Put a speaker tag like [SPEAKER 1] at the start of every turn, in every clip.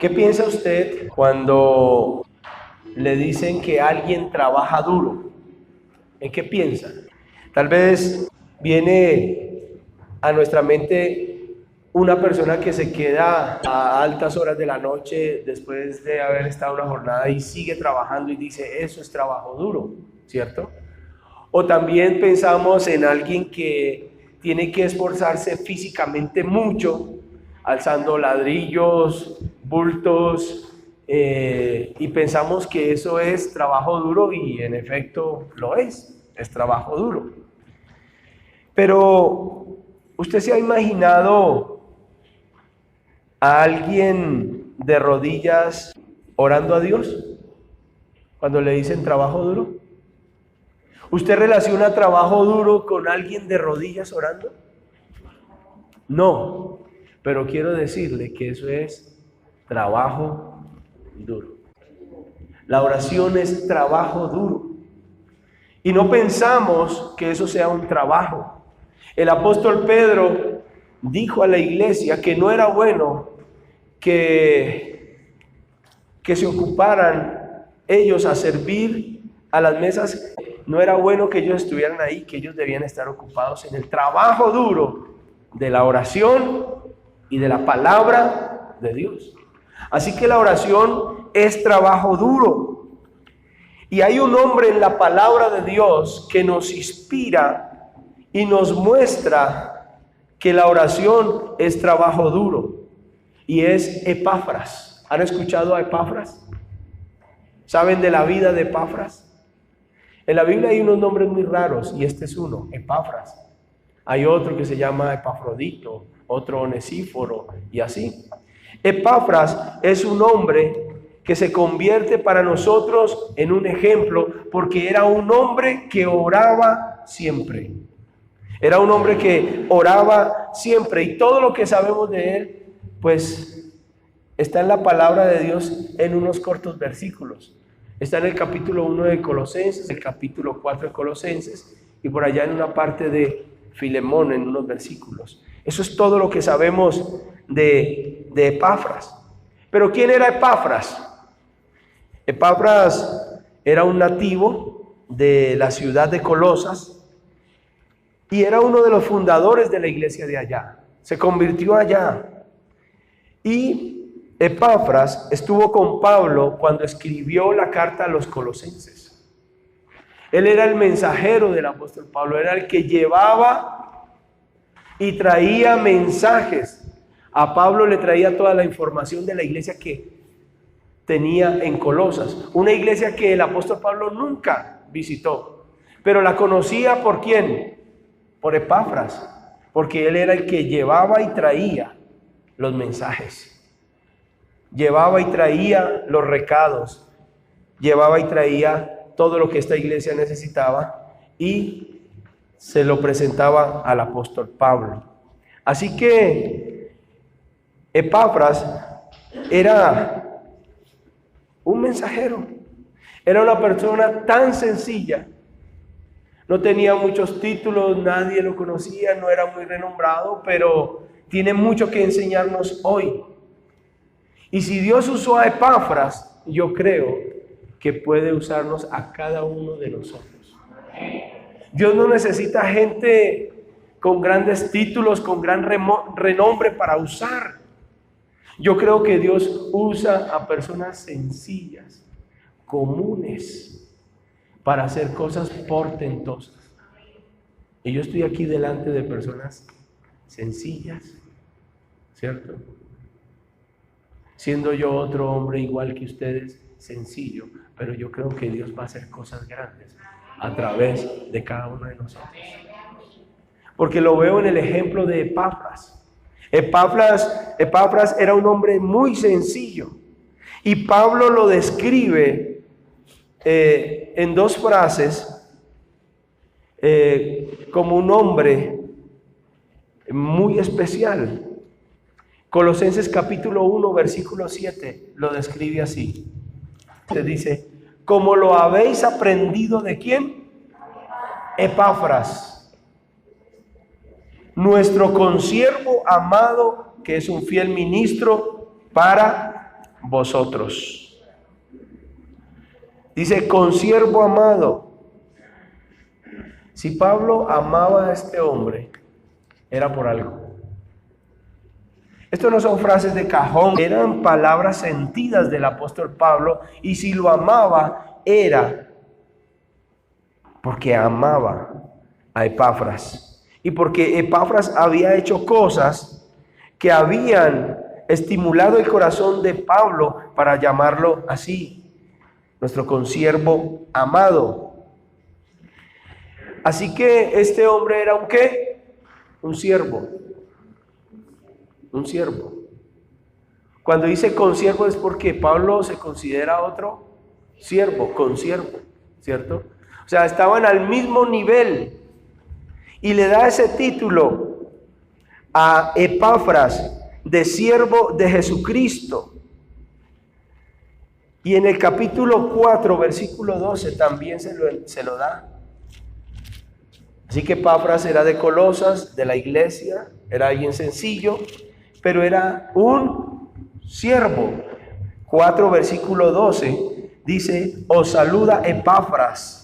[SPEAKER 1] ¿Qué piensa usted cuando le dicen que alguien trabaja duro? ¿En qué piensa? Tal vez viene a nuestra mente una persona que se queda a altas horas de la noche después de haber estado una jornada y sigue trabajando y dice, eso es trabajo duro, ¿cierto? O también pensamos en alguien que tiene que esforzarse físicamente mucho, alzando ladrillos, bultos, y pensamos que eso es trabajo duro y en efecto lo es trabajo duro. Pero ¿usted se ha imaginado a alguien de rodillas orando a Dios cuando le dicen trabajo duro? ¿Usted relaciona trabajo duro con alguien de rodillas orando? No, pero quiero decirle que eso es trabajo duro. La oración es trabajo duro. Y no pensamos que eso sea un trabajo. El apóstol Pedro dijo a la iglesia que no era bueno que se ocuparan ellos a servir a las mesas. No era bueno que ellos estuvieran ahí, que ellos debían estar ocupados en el trabajo duro de la oración y de la palabra de Dios. Así que la oración es trabajo duro. Y hay un hombre en la palabra de Dios que nos inspira y nos muestra que la oración es trabajo duro. Y es Epafras. ¿Han escuchado a Epafras? ¿Saben de la vida de Epafras? En la Biblia hay unos nombres muy raros y este es uno, Epafras. Hay otro que se llama Epafrodito, otro Onesíforo y así. Epafras es un hombre que se convierte para nosotros en un ejemplo porque era un hombre que oraba siempre. Era un hombre que oraba siempre y todo lo que sabemos de él, pues está en la palabra de Dios en unos cortos versículos. Está en el capítulo 1 de Colosenses, el capítulo 4 de Colosenses y por allá en una parte de Filemón en unos versículos. Eso es todo lo que sabemos de Epafras. Pero ¿quién era Epafras? Epafras era un nativo de la ciudad de Colosas y era uno de los fundadores de la iglesia de allá. Se convirtió allá. Y Epafras estuvo con Pablo cuando escribió la carta a los colosenses. Él era el mensajero del apóstol Pablo, era el que llevaba y traía mensajes. A Pablo le traía toda la información de la iglesia que tenía en Colosas, una iglesia que el apóstol Pablo nunca visitó, pero la conocía ¿por quién? Por Epafras, porque él era el que llevaba y traía los mensajes, llevaba y traía los recados, llevaba y traía todo lo que esta iglesia necesitaba y se lo presentaba al apóstol Pablo. Así que Epafras era un mensajero, era una persona tan sencilla, no tenía muchos títulos, nadie lo conocía, no era muy renombrado, pero tiene mucho que enseñarnos hoy. Y si Dios usó a Epafras, yo creo que puede usarnos a cada uno de nosotros. Dios no necesita gente con grandes títulos, con gran renombre para usar. Yo creo que Dios usa a personas sencillas, comunes, para hacer cosas portentosas. Y yo estoy aquí delante de personas sencillas, ¿cierto? Siendo yo otro hombre igual que ustedes, sencillo, pero yo creo que Dios va a hacer cosas grandes a través de cada uno de nosotros. Porque lo veo en el ejemplo de Epafras. Epafras era un hombre muy sencillo y Pablo lo describe en dos frases como un hombre muy especial. Colosenses capítulo 1 versículo 7 lo describe así. Se dice, como lo habéis aprendido ¿de quién? Epafras, nuestro consiervo amado, que es un fiel ministro para vosotros. Dice, consiervo amado. Si Pablo amaba a este hombre, era por algo. Esto no son frases de cajón, eran palabras sentidas del apóstol Pablo, y si lo amaba, era porque amaba a Epafras, y porque Epafras había hecho cosas que habían estimulado el corazón de Pablo para llamarlo así, nuestro consiervo amado. Así que este hombre era un ¿qué? Un siervo. Un siervo. Cuando dice consiervo es porque Pablo se considera otro siervo, consiervo, ¿cierto? O sea, estaban al mismo nivel y le da ese título a Epafras de siervo de Jesucristo. Y en el capítulo 4, versículo 12 también se lo da. Así que Epafras era de Colosas, de la iglesia, era alguien sencillo, pero era un siervo. 4, versículo 12, dice, os saluda Epafras.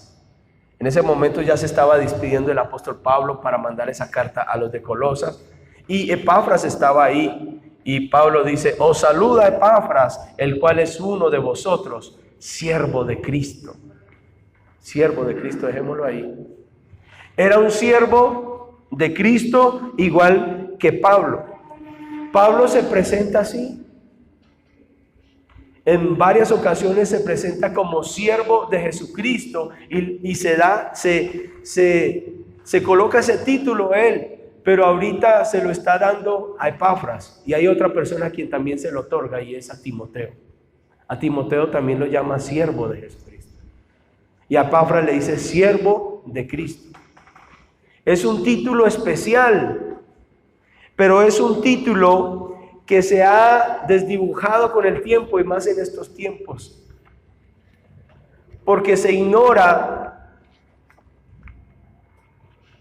[SPEAKER 1] En ese momento ya se estaba despidiendo el apóstol Pablo para mandar esa carta a los de Colosas. Y Epafras estaba ahí. Y Pablo dice, os saluda Epafras, el cual es uno de vosotros, siervo de Cristo. Siervo de Cristo, dejémoslo ahí. Era un siervo de Cristo igual que Pablo. Pablo se presenta así. En varias ocasiones se presenta como siervo de Jesucristo y se coloca ese título él, pero ahorita se lo está dando a Epafras, y hay otra persona a quien también se lo otorga, y es a Timoteo. A Timoteo también lo llama siervo de Jesucristo, y a Epafras le dice siervo de Cristo. Es un título especial, pero es un título que se ha desdibujado con el tiempo, y más en estos tiempos, porque se ignora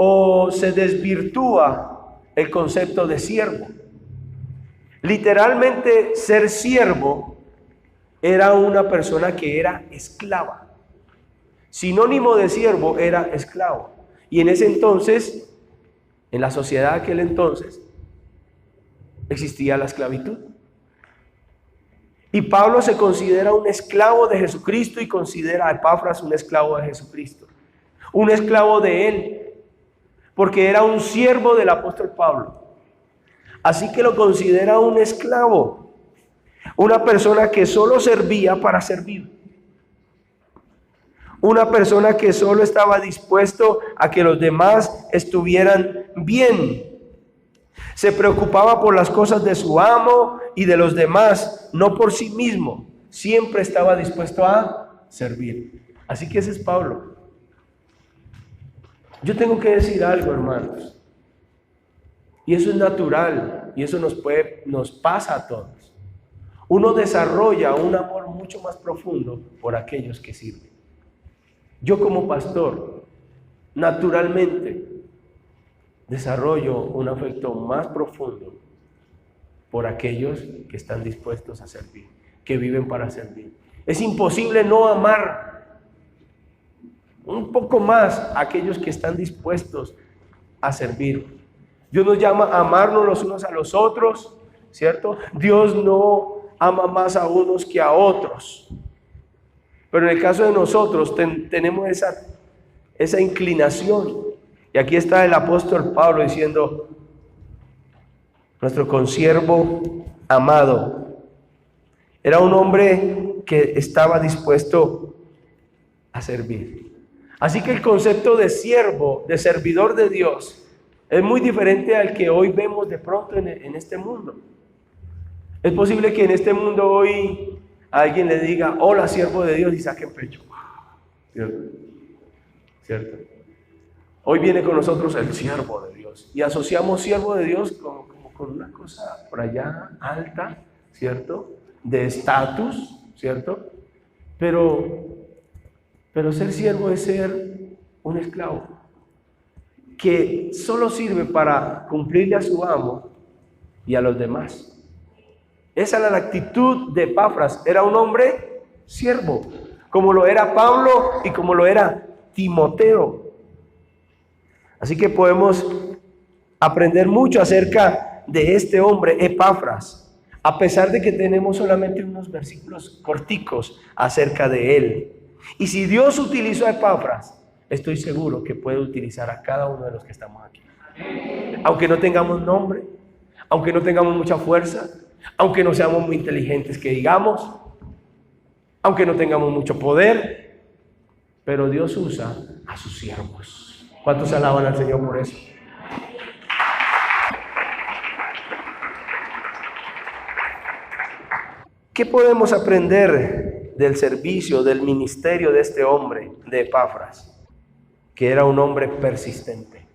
[SPEAKER 1] o se desvirtúa el concepto de siervo. Literalmente, ser siervo era una persona que era esclava. Sinónimo de siervo era esclavo. Y en ese entonces, en la sociedad de aquel entonces, existía la esclavitud. Y Pablo se considera un esclavo de Jesucristo y considera a Epafras un esclavo de Jesucristo. Un esclavo de él, porque era un siervo del apóstol Pablo. Así que lo considera un esclavo, una persona que solo servía para servir. Una persona que solo estaba dispuesto a que los demás estuvieran bien. Se preocupaba por las cosas de su amo y de los demás, no por sí mismo. Siempre estaba dispuesto a servir. Así que ese es Pablo. Yo tengo que decir algo, hermanos. Y eso es natural, y eso nos pasa a todos. Uno desarrolla un amor mucho más profundo por aquellos que sirven. Yo como pastor, naturalmente, desarrollo un afecto más profundo por aquellos que están dispuestos a servir, que viven para servir. Es imposible no amar un poco más a aquellos que están dispuestos a servir. Dios nos llama a amarnos los unos a los otros, ¿cierto? Dios no ama más a unos que a otros. Pero en el caso de nosotros tenemos esa inclinación. Y aquí está el apóstol Pablo diciendo, nuestro consiervo amado, era un hombre que estaba dispuesto a servir. Así que el concepto de siervo, de servidor de Dios, es muy diferente al que hoy vemos de pronto en este mundo. Es posible que en este mundo hoy alguien le diga, hola siervo de Dios, y saquen pecho. ¿Cierto? Hoy viene con nosotros el siervo de Dios. Y asociamos siervo de Dios como con una cosa por allá alta, ¿cierto? De estatus, ¿cierto? Pero ser siervo es ser un esclavo que solo sirve para cumplirle a su amo y a los demás. Esa era la actitud de Epafras. Era un hombre siervo, como lo era Pablo y como lo era Timoteo. Así que podemos aprender mucho acerca de este hombre, Epafras, a pesar de que tenemos solamente unos versículos corticos acerca de él. Y si Dios utilizó a Epafras, estoy seguro que puede utilizar a cada uno de los que estamos aquí. Aunque no tengamos nombre, aunque no tengamos mucha fuerza, aunque no seamos muy inteligentes que digamos, aunque no tengamos mucho poder, pero Dios usa a sus siervos. ¿Cuántos alaban al Señor por eso? ¿Qué podemos aprender del servicio, del ministerio de este hombre, de Epafras? Que era un hombre persistente.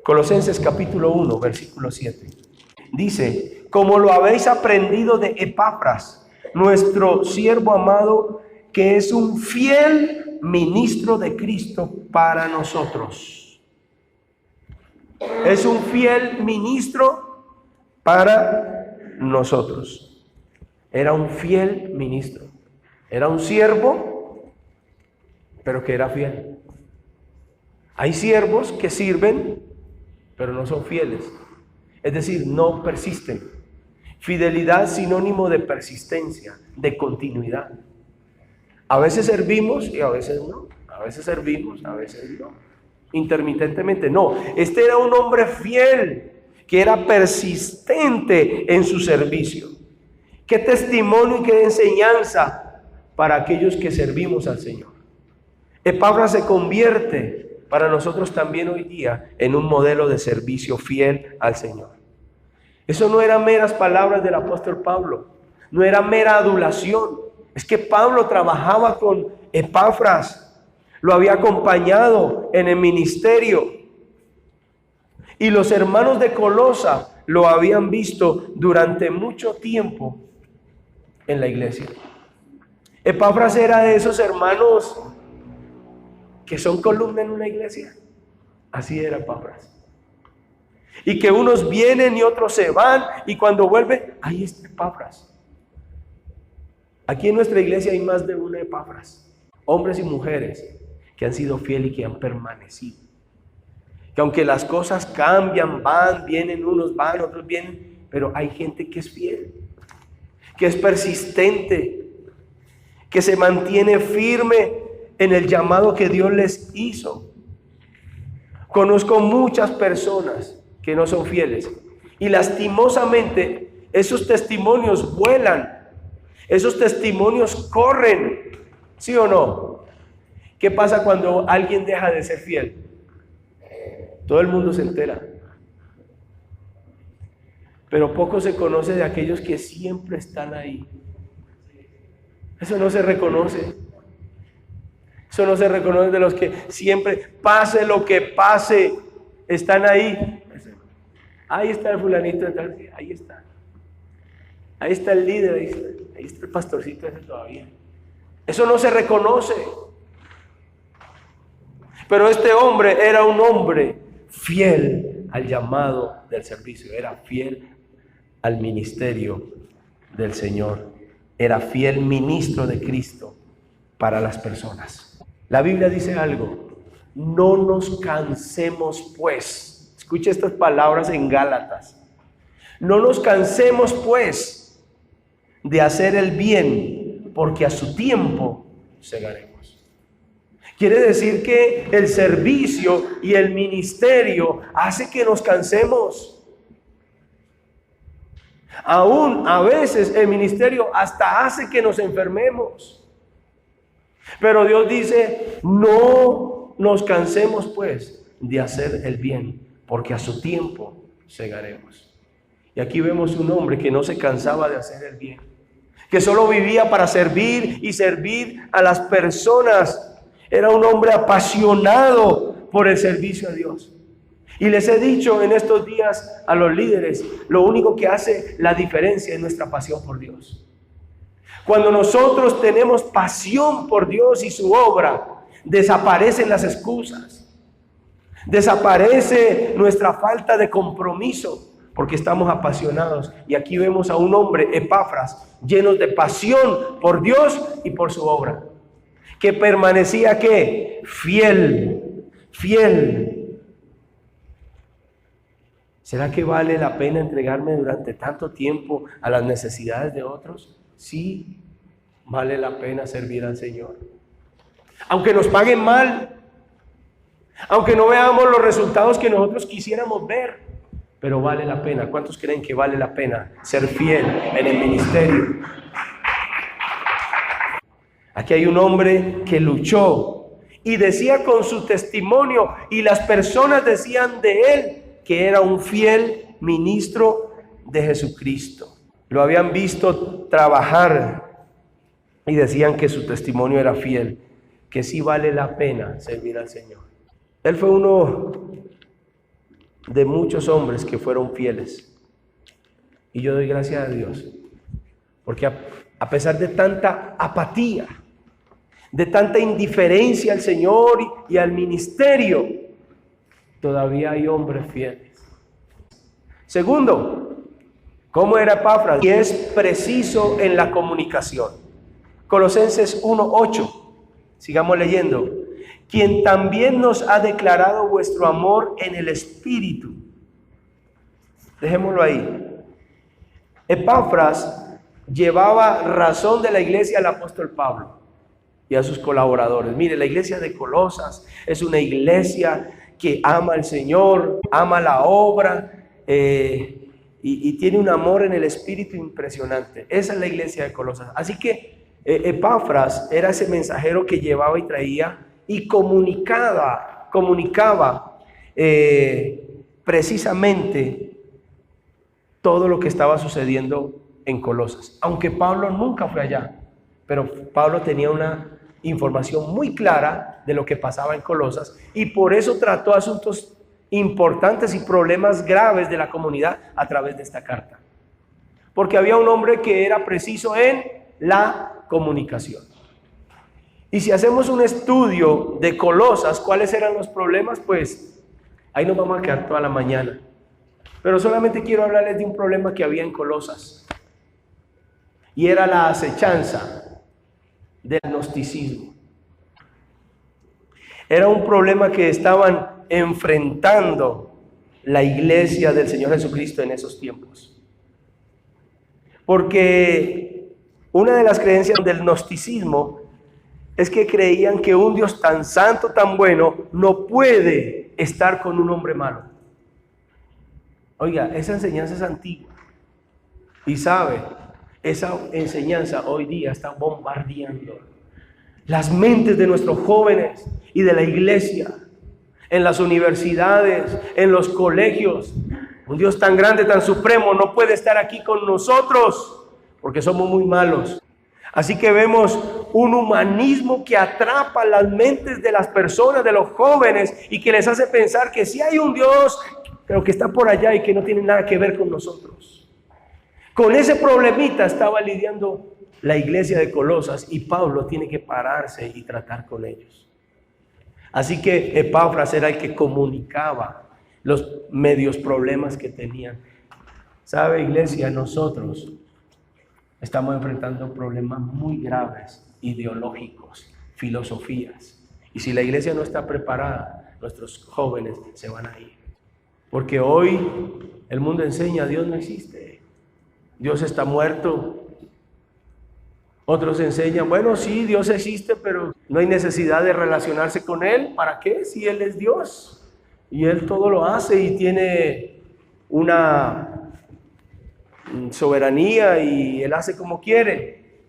[SPEAKER 1] Colosenses capítulo 1, versículo 7. Dice: como lo habéis aprendido de Epafras, nuestro siervo amado, que es un fiel ministro de Cristo para nosotros. Es un fiel ministro para nosotros. Era un fiel ministro. Era un siervo, pero que era fiel. Hay siervos que sirven, pero no son fieles. Es decir, no persisten. Fidelidad sinónimo de persistencia, de continuidad. A veces servimos y a veces no. A veces servimos, a veces no. Intermitentemente, no. Este era un hombre fiel, que era persistente en su servicio. Qué testimonio y qué enseñanza para aquellos que servimos al Señor. Epafras se convierte para nosotros también hoy día en un modelo de servicio fiel al Señor. Eso no eran meras palabras del apóstol Pablo, no era mera adulación. Es que Pablo trabajaba con Epafras, lo había acompañado en el ministerio. Y los hermanos de Colosa lo habían visto durante mucho tiempo en la iglesia. Epafras era de esos hermanos que son columna en una iglesia. Así era Epafras. Y que unos vienen y otros se van, y cuando vuelven, ahí está Epafras. Aquí en nuestra iglesia hay más de una Epafras, hombres y mujeres que han sido fieles y que han permanecido. Que aunque las cosas cambian, van, vienen, unos van, otros vienen, pero hay gente que es fiel, que es persistente, que se mantiene firme en el llamado que Dios les hizo. Conozco muchas personas que no son fieles y lastimosamente esos testimonios vuelan, esos testimonios corren, ¿sí o no? ¿Qué pasa cuando alguien deja de ser fiel? Todo el mundo se entera, pero poco se conoce de aquellos que siempre están ahí. Eso no se reconoce. Eso no se reconoce de los que siempre, pase lo que pase, están ahí. Ahí está el fulanito de tal, ahí está. Ahí está el líder, ahí está el pastorcito ese todavía. Eso no se reconoce. Pero este hombre era un hombre fiel al llamado del servicio, era fiel al ministerio del Señor, era fiel ministro de Cristo para las personas. La Biblia dice algo: no nos cansemos pues. Escuche estas palabras en Gálatas: no nos cansemos pues de hacer el bien, porque a su tiempo segaremos. Quiere decir que el servicio y el ministerio hace que nos cansemos. Aún a veces el ministerio hasta hace que nos enfermemos. Pero Dios dice: no nos cansemos pues de hacer el bien, porque a su tiempo segaremos. Y aquí vemos un hombre que no se cansaba de hacer el bien, que solo vivía para servir y servir a las personas. Era un hombre apasionado por el servicio a Dios. Y les he dicho en estos días a los líderes, lo único que hace la diferencia es nuestra pasión por Dios. Cuando nosotros tenemos pasión por Dios y su obra, desaparecen las excusas, desaparece nuestra falta de compromiso, porque estamos apasionados. Y aquí vemos a un hombre, Epafras, lleno de pasión por Dios y por su obra, que permanecía, ¿qué? Fiel, fiel. ¿Será que vale la pena entregarme durante tanto tiempo a las necesidades de otros? Sí, vale la pena servir al Señor. Aunque nos paguen mal, aunque no veamos los resultados que nosotros quisiéramos ver, pero vale la pena. ¿Cuántos creen que vale la pena ser fiel en el ministerio? Aquí hay un hombre que luchó y decía con su testimonio, y las personas decían de él que era un fiel ministro de Jesucristo. Lo habían visto trabajar y decían que su testimonio era fiel, que sí vale la pena servir al Señor. Él fue uno de muchos hombres que fueron fieles. Y yo doy gracias a Dios, porque a pesar de tanta apatía, de tanta indiferencia al Señor y al ministerio, todavía hay hombres fieles. Segundo, ¿cómo era Epafras? Y es preciso en la comunicación. Colosenses 1:8, sigamos leyendo. Quien también nos ha declarado vuestro amor en el Espíritu. Dejémoslo ahí. Epafras llevaba razón de la iglesia al apóstol Pablo y a sus colaboradores. Mire, la iglesia de Colosas es una iglesia que ama al Señor, ama la obra y tiene un amor en el Espíritu impresionante. Esa es la iglesia de Colosas. Así que Epafras era ese mensajero que llevaba y traía y comunicaba precisamente todo lo que estaba sucediendo en Colosas. Aunque Pablo nunca fue allá, pero Pablo tenía una información muy clara de lo que pasaba en Colosas y por eso trató asuntos importantes y problemas graves de la comunidad a través de esta carta. Porque había un hombre que era preciso en la comunicación. Y si hacemos un estudio de Colosas, ¿cuáles eran los problemas? Pues ahí nos vamos a quedar toda la mañana. Pero solamente quiero hablarles de un problema que había en Colosas. Y era la acechanza del gnosticismo. Era un problema que estaban enfrentando la iglesia del Señor Jesucristo en esos tiempos. Porque una de las creencias del gnosticismo es que creían que un Dios tan santo, tan bueno, no puede estar con un hombre malo. Oiga, esa enseñanza es antigua. Y sabe, esa enseñanza hoy día está bombardeando las mentes de nuestros jóvenes y de la iglesia, en las universidades, en los colegios. Un Dios tan grande, tan supremo, no puede estar aquí con nosotros porque somos muy malos. Así que vemos un humanismo que atrapa las mentes de las personas, de los jóvenes, y que les hace pensar que sí hay un Dios, pero que está por allá y que no tiene nada que ver con nosotros. Con ese problemita estaba lidiando la iglesia de Colosas y Pablo tiene que pararse y tratar con ellos. Así que Epafras era el que comunicaba los medios problemas que tenían. ¿Sabe, iglesia? Nosotros estamos enfrentando problemas muy graves, ideológicos, filosofías. Y si la iglesia no está preparada, nuestros jóvenes se van a ir. Porque hoy el mundo enseña, Dios no existe, Dios está muerto. Otros enseñan, bueno, sí, Dios existe, pero no hay necesidad de relacionarse con Él. ¿Para qué? Si Él es Dios y Él todo lo hace y tiene una soberanía y Él hace como quiere,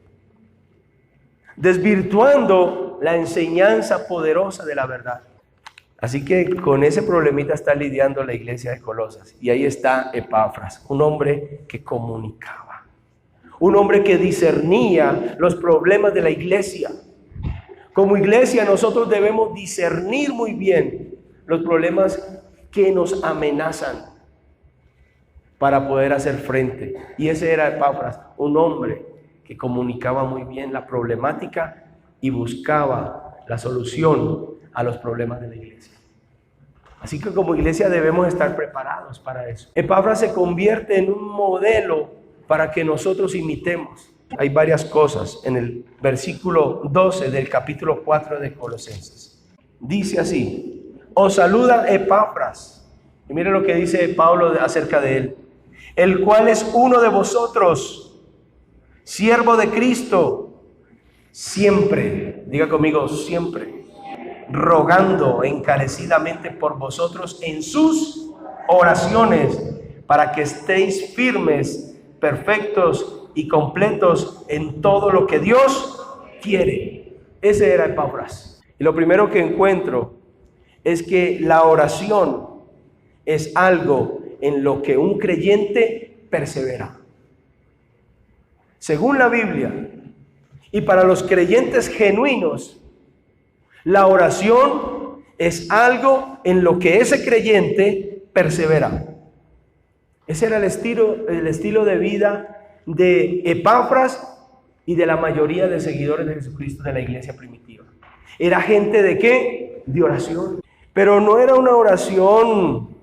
[SPEAKER 1] desvirtuando la enseñanza poderosa de la verdad. Así que con ese problemita está lidiando la iglesia de Colosas. Y ahí está Epafras, un hombre que comunicaba, un hombre que discernía los problemas de la iglesia. Como iglesia nosotros debemos discernir muy bien los problemas que nos amenazan para poder hacer frente. Y ese era Epafras, un hombre que comunicaba muy bien la problemática y buscaba la solución a los problemas de la iglesia. Así que como iglesia debemos estar preparados para eso. Epafras se convierte en un modelo para que nosotros imitemos. Hay varias cosas en el versículo 12 del capítulo 4 de Colosenses. Dice así: os saluda Epafras. Y mire lo que dice Pablo acerca de él. El cual es uno de vosotros, siervo de Cristo, siempre, diga conmigo, siempre, rogando encarecidamente por vosotros en sus oraciones, para que estéis firmes, perfectos y completos en todo lo que Dios quiere. Ese era Epafras. Y lo primero que encuentro es que la oración es algo en lo que un creyente persevera. Según la Biblia, y para los creyentes genuinos, la oración es algo en lo que ese creyente persevera. Ese era el estilo de vida de Epafras y de la mayoría de seguidores de Jesucristo de la iglesia primitiva. Era gente ¿de qué? De oración. Pero no era una oración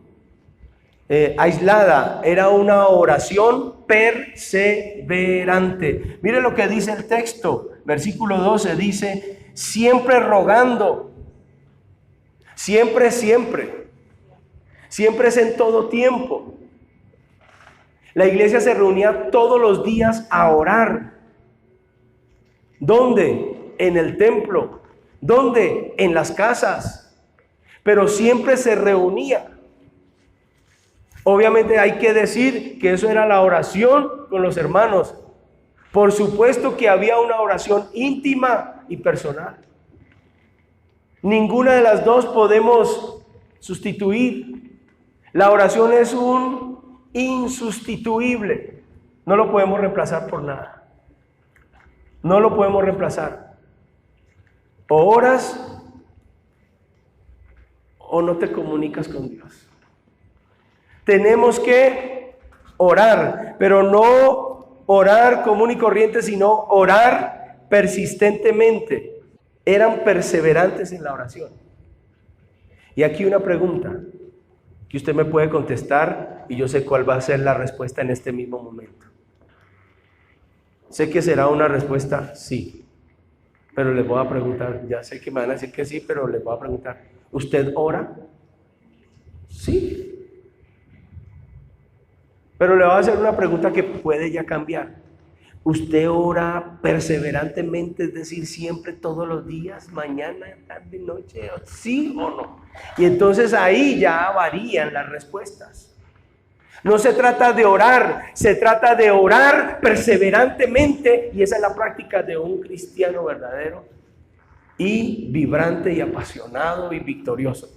[SPEAKER 1] aislada, era una oración perseverante. Mire lo que dice el texto, versículo 12, dice: siempre rogando, siempre es en todo tiempo. La iglesia se reunía todos los días a orar. ¿Dónde? En el templo. ¿Dónde? En las casas. Pero siempre se reunía. Obviamente hay que decir que eso era la oración con los hermanos. Por supuesto que había una oración íntima y personal. Ninguna de las dos podemos sustituir. La oración es un insustituible. No lo podemos reemplazar por nada. No lo podemos reemplazar. O oras o no te comunicas con Dios. Tenemos que orar, pero no orar común y corriente, sino orar persistentemente. Eran perseverantes en la oración. Y aquí una pregunta que usted me puede contestar y yo sé cuál va a ser la respuesta en este mismo momento. Sé que será una respuesta sí, pero les voy a preguntar, ya sé que me van a decir que sí, pero les voy a preguntar, ¿usted ora? Sí. Pero le voy a hacer una pregunta que puede ya cambiar. ¿Usted ora perseverantemente, es decir, siempre, todos los días, mañana, tarde, noche, sí o no? Y entonces ahí ya varían las respuestas. No se trata de orar, se trata de orar perseverantemente, y esa es la práctica de un cristiano verdadero y vibrante y apasionado y victorioso.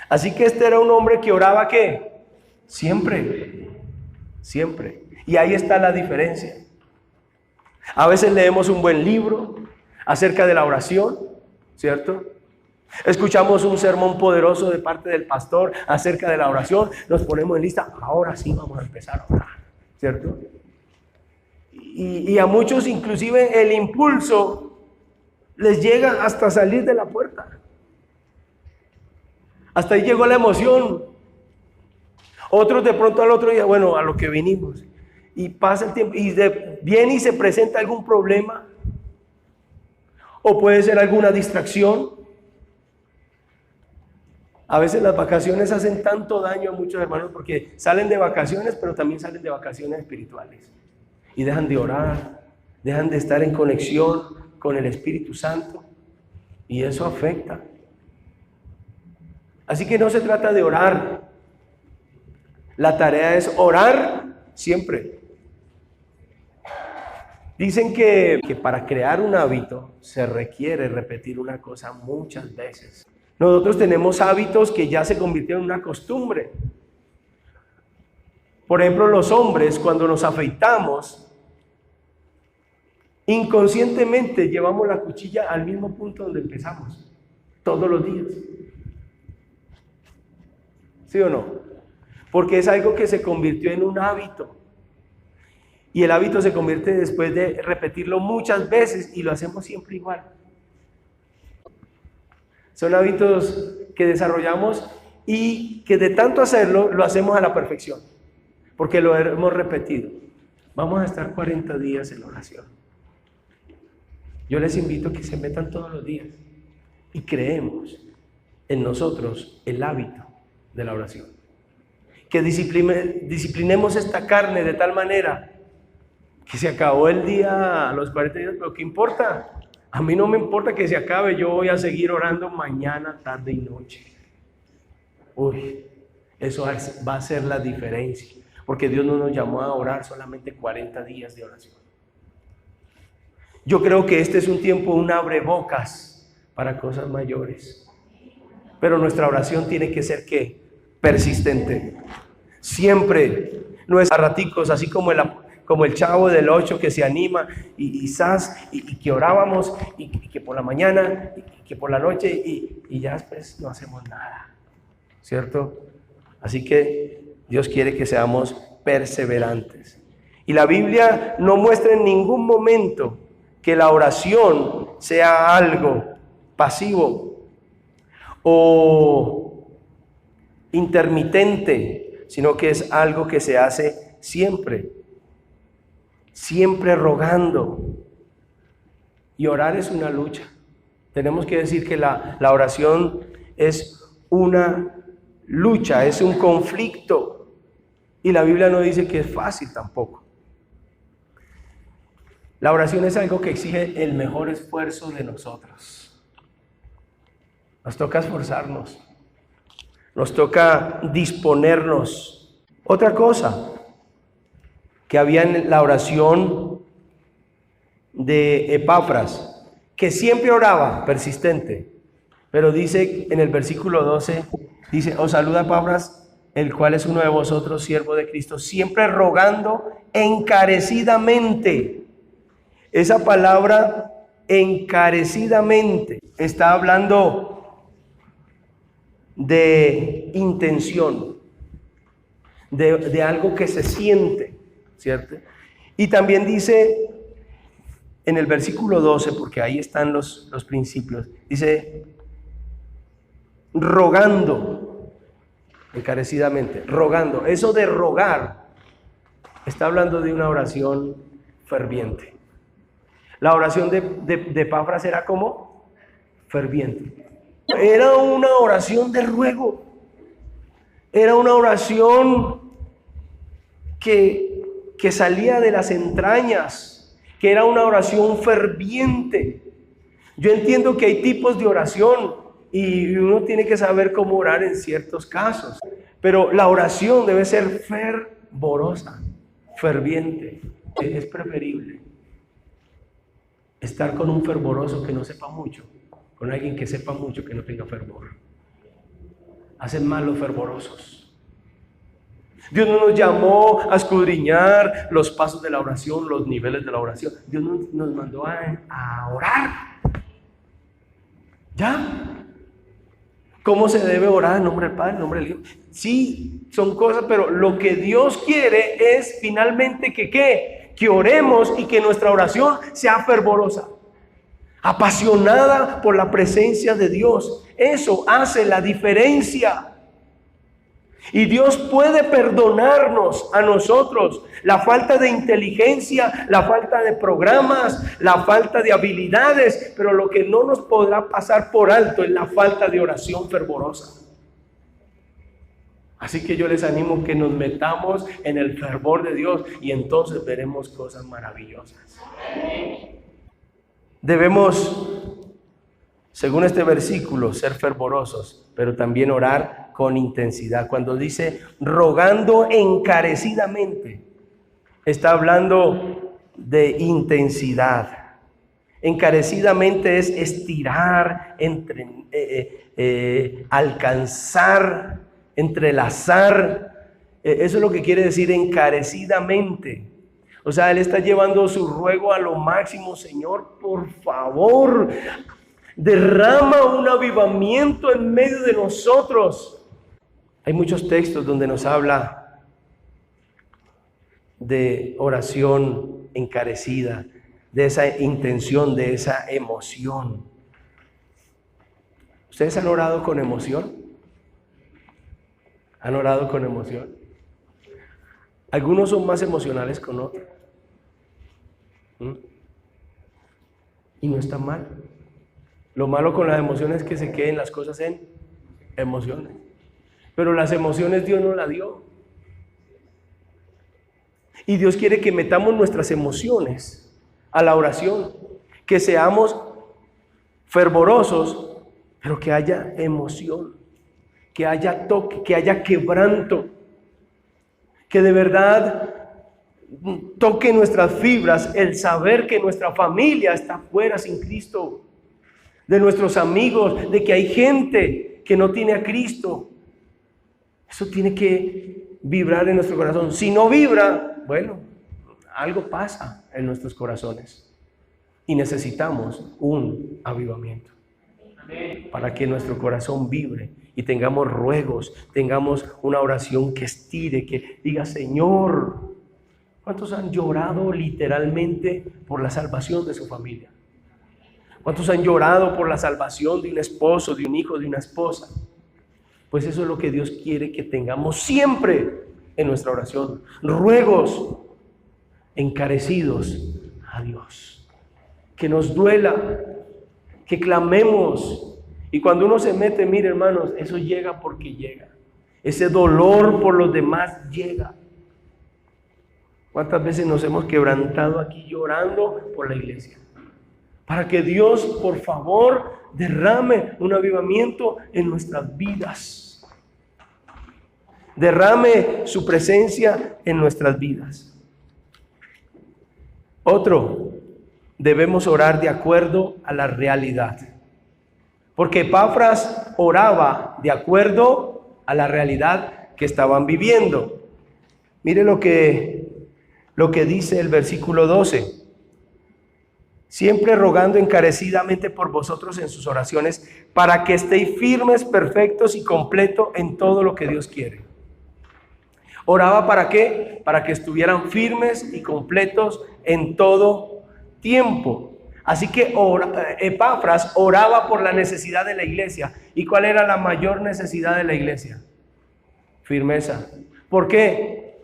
[SPEAKER 1] Así que este era un hombre que oraba ¿qué? Siempre. Y ahí está la diferencia. A veces leemos un buen libro acerca de la oración, ¿cierto? Escuchamos un sermón poderoso de parte del pastor acerca de la oración, nos ponemos en lista, ahora sí vamos a empezar a orar, ¿cierto? Y a muchos inclusive el impulso les llega hasta salir de la puerta. Hasta ahí llegó la emoción. Otros de pronto al otro día, bueno, a lo que vinimos. Y pasa el tiempo y viene y se presenta algún problema. O puede ser alguna distracción. A veces las vacaciones hacen tanto daño a muchos hermanos porque salen de vacaciones, pero también salen de vacaciones espirituales. Y dejan de orar, dejan de estar en conexión con el Espíritu Santo. Y eso afecta. Así que no se trata de orar. La tarea es orar siempre. Dicen que para crear un hábito se requiere repetir una cosa muchas veces. Nosotros tenemos hábitos que ya se convirtieron en una costumbre. Por ejemplo, los hombres, cuando nos afeitamos, inconscientemente llevamos la cuchilla al mismo punto donde empezamos, todos los días. ¿Sí o no? Porque es algo que se convirtió en un hábito. Y el hábito se convierte después de repetirlo muchas veces y lo hacemos siempre igual. Son hábitos que desarrollamos y que de tanto hacerlo, lo hacemos a la perfección, porque lo hemos repetido. Vamos a estar 40 días en oración. Yo les invito a que se metan todos los días y creemos en nosotros el hábito de la oración. Que disciplinemos esta carne de tal manera que se acabó el día a los 40 días, pero ¿qué importa? A mí no me importa que se acabe, yo voy a seguir orando mañana, tarde y noche. Uy, eso va a ser la diferencia, porque Dios no nos llamó a orar solamente 40 días de oración. Yo creo que este es un tiempo, un abrebocas para cosas mayores. Pero nuestra oración tiene que ser, ¿qué? Persistente. Siempre, no es a raticos, así como el chavo del 8 que se anima y que orábamos y que por la mañana y que por la noche y ya después no hacemos nada, ¿cierto? Así que Dios quiere que seamos perseverantes. Y la Biblia no muestra en ningún momento que la oración sea algo pasivo o intermitente, sino que es algo que se hace siempre rogando. Y orar es una lucha. Tenemos que decir que la oración es una lucha, es un conflicto. Y la Biblia no dice que es fácil tampoco. La oración es algo que exige el mejor esfuerzo de nosotros. Nos toca esforzarnos. Nos toca disponernos. Otra cosa que había en la oración de Epafras, que siempre oraba, persistente, pero dice en el versículo 12, dice: os saluda Epafras, el cual es uno de vosotros, siervo de Cristo, siempre rogando encarecidamente. Esa palabra encarecidamente está hablando de intención, de algo que se siente, ¿cierto? Y también dice en el versículo 12, porque ahí están los principios, dice rogando encarecidamente, rogando. Eso de rogar está hablando de una oración ferviente. La oración de Epafras era como ferviente. Era una oración de ruego. Era una oración que salía de las entrañas, que era una oración ferviente. Yo entiendo que hay tipos de oración y uno tiene que saber cómo orar en ciertos casos, pero la oración debe ser fervorosa, ferviente. Es preferible estar con un fervoroso que no sepa mucho, con alguien que sepa mucho que no tenga fervor. Hacen mal los fervorosos. Dios no nos llamó a escudriñar los pasos de la oración, los niveles de la oración. Dios nos mandó a orar. ¿Ya? ¿Cómo se debe orar? En nombre del Padre, en nombre del Hijo. Sí, son cosas, pero lo que Dios quiere es finalmente que oremos y que nuestra oración sea fervorosa, apasionada por la presencia de Dios. Eso hace la diferencia. Y Dios puede perdonarnos a nosotros la falta de inteligencia, la falta de programas, la falta de habilidades, pero lo que no nos podrá pasar por alto es la falta de oración fervorosa. Así que yo les animo que nos metamos en el fervor de Dios y entonces veremos cosas maravillosas. Debemos, según este versículo, ser fervorosos, pero también orar con intensidad. Cuando dice rogando encarecidamente, está hablando de intensidad. Encarecidamente es estirar, alcanzar, entrelazar. Eso es lo que quiere decir encarecidamente. O sea, él está llevando su ruego a lo máximo. Señor, por favor, derrama un avivamiento en medio de nosotros. Hay muchos textos donde nos habla de oración encarecida, de esa intención, de esa emoción. ¿Ustedes han orado con emoción? ¿Han orado con emoción? Algunos son más emocionales con otros. Y no está mal. Lo malo con las emociones es que se queden las cosas en emociones. Pero las emociones Dios nos las dio. Y Dios quiere que metamos nuestras emociones a la oración. Que seamos fervorosos, pero que haya emoción. Que haya toque, que haya quebranto. Que de verdad toque nuestras fibras el saber que nuestra familia está fuera sin Cristo, de nuestros amigos, de que hay gente que no tiene a Cristo. Eso tiene que vibrar en nuestro corazón. Si no vibra, bueno, algo pasa en nuestros corazones y necesitamos un avivamiento para que nuestro corazón vibre y tengamos ruegos, tengamos una oración que estire, que diga: Señor. ¿Cuántos han llorado literalmente por la salvación de su familia? ¿Cuántos han llorado por la salvación de un esposo, de un hijo, de una esposa? Pues eso es lo que Dios quiere que tengamos siempre en nuestra oración. Ruegos encarecidos a Dios. Que nos duela, que clamemos. Y cuando uno se mete, mire hermanos, eso llega porque llega. Ese dolor por los demás llega. ¿Cuántas veces nos hemos quebrantado aquí llorando por la iglesia? Para que Dios, por favor, derrame un avivamiento en nuestras vidas. Derrame su presencia en nuestras vidas. Otro, debemos orar de acuerdo a la realidad. Porque Epafras oraba de acuerdo a la realidad que estaban viviendo. Mire lo que dice el versículo 12. Siempre rogando encarecidamente por vosotros en sus oraciones, para que estéis firmes, perfectos y completos en todo lo que Dios quiere. ¿Oraba para qué? Para que estuvieran firmes y completos en todo tiempo. Así que Epafras oraba por la necesidad de la iglesia. ¿Y cuál era la mayor necesidad de la iglesia? Firmeza. ¿Por qué?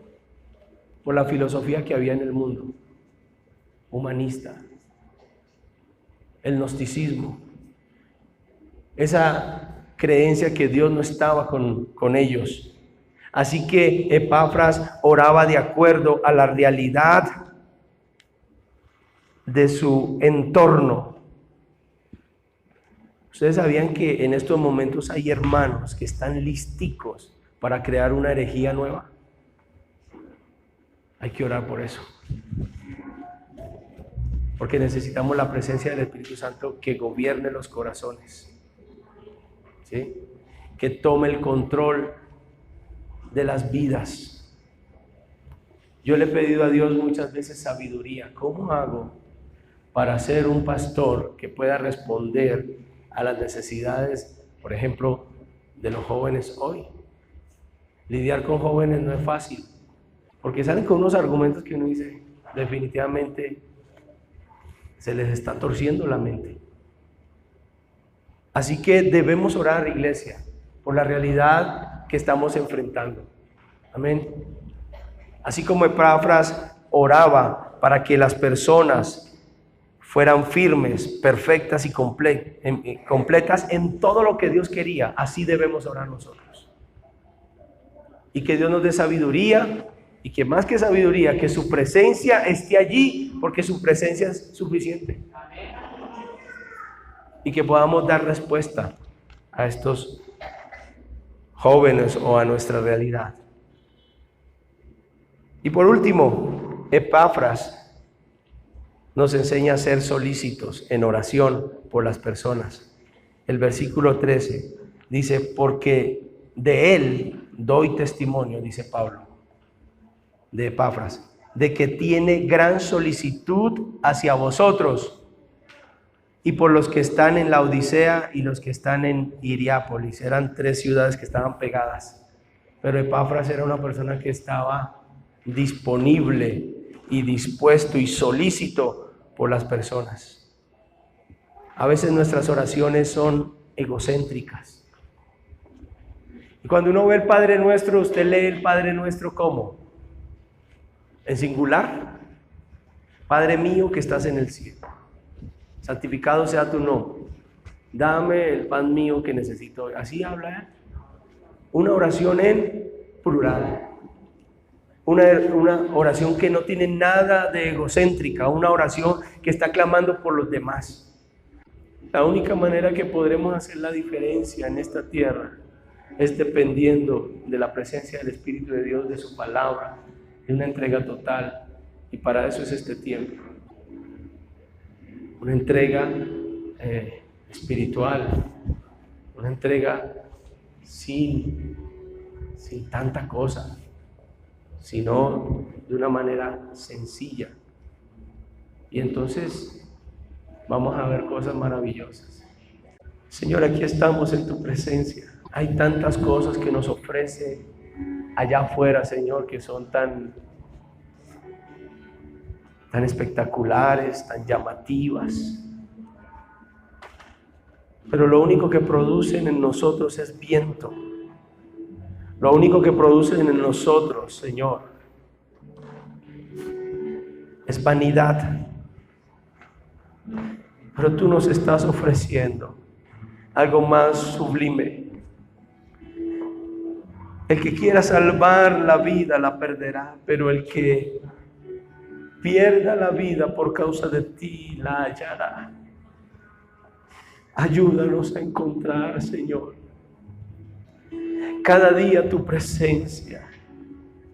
[SPEAKER 1] Por la filosofía que había en el mundo, humanista, el gnosticismo, esa creencia que Dios no estaba con ellos. Así que Epafras oraba de acuerdo a la realidad de su entorno. Ustedes sabían que en estos momentos hay hermanos que están listicos para crear una herejía nueva. Hay que orar por eso. Porque necesitamos la presencia del Espíritu Santo que gobierne los corazones. ¿Sí? Que tome el control de las vidas. Yo le he pedido a Dios muchas veces sabiduría. ¿Cómo hago para ser un pastor que pueda responder a las necesidades, por ejemplo, de los jóvenes hoy? Lidiar con jóvenes no es fácil. Porque salen con unos argumentos que uno dice, definitivamente se les está torciendo la mente. Así que debemos orar, iglesia, por la realidad que estamos enfrentando. Amén. Así como Epafras oraba para que las personas fueran firmes, perfectas y completas en todo lo que Dios quería, así debemos orar nosotros. Y que Dios nos dé sabiduría. Y que más que sabiduría, que su presencia esté allí, porque su presencia es suficiente. Y que podamos dar respuesta a estos jóvenes o a nuestra realidad. Y por último, Epafras nos enseña a ser solícitos en oración por las personas. El versículo 13 dice: porque de él doy testimonio, dice Pablo, de Epafras, de que tiene gran solicitud hacia vosotros y por los que están en la Odisea y los que están en Hierápolis. Eran 3 ciudades que estaban pegadas, pero Epafras era una persona que estaba disponible y dispuesto y solícito por las personas. A veces nuestras oraciones son egocéntricas Y cuando uno ve el Padre Nuestro, usted lee el Padre Nuestro ¿cómo? En singular. Padre mío que estás en el cielo, santificado sea tu nombre. Dame el pan mío que necesito. Así habla él. Una oración en plural. Una oración que no tiene nada de egocéntrica. Una oración que está clamando por los demás. La única manera que podremos hacer la diferencia en esta tierra es dependiendo de la presencia del Espíritu de Dios, de su palabra, de una entrega total. Y para eso es este tiempo. Una entrega espiritual, una entrega sin tanta cosa, sino de una manera sencilla. Y entonces vamos a ver cosas maravillosas. Señor, aquí estamos en tu presencia. Hay tantas cosas que nos ofrece allá afuera, Señor, que son tan espectaculares, tan llamativas. Pero lo único que producen en nosotros es viento. Lo único que producen en nosotros, Señor, es vanidad. Pero tú nos estás ofreciendo algo más sublime. El que quiera salvar la vida la perderá, pero el que pierda la vida por causa de ti la hallará. Ayúdanos a encontrar, Señor, cada día tu presencia.